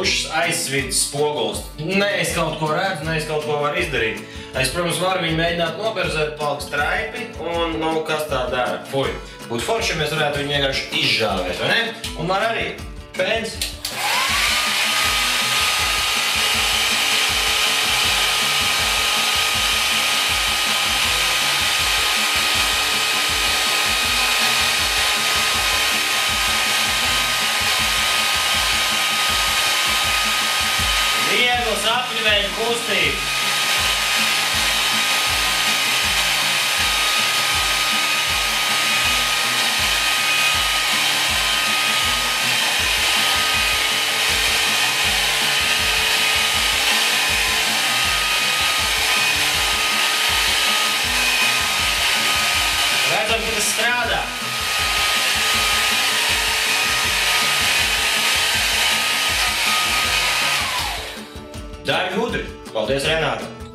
dušas aizsvitas spogulis. Nē, es kaut ko redzu, nē, es kaut ko varu izdarīt. Es, protams, varu viņu mēģināt noberzēt, palikt straipi, un, nu, kas tā dara? Fuj. Būtu forši, ja mēs varētu viņu vienkārši izžāvēt, vai ne? Un var arī pēns. Viegls apļuveņu kustība. Redzam, ka tas strādā. Dari gudri. Paldies, Renāta.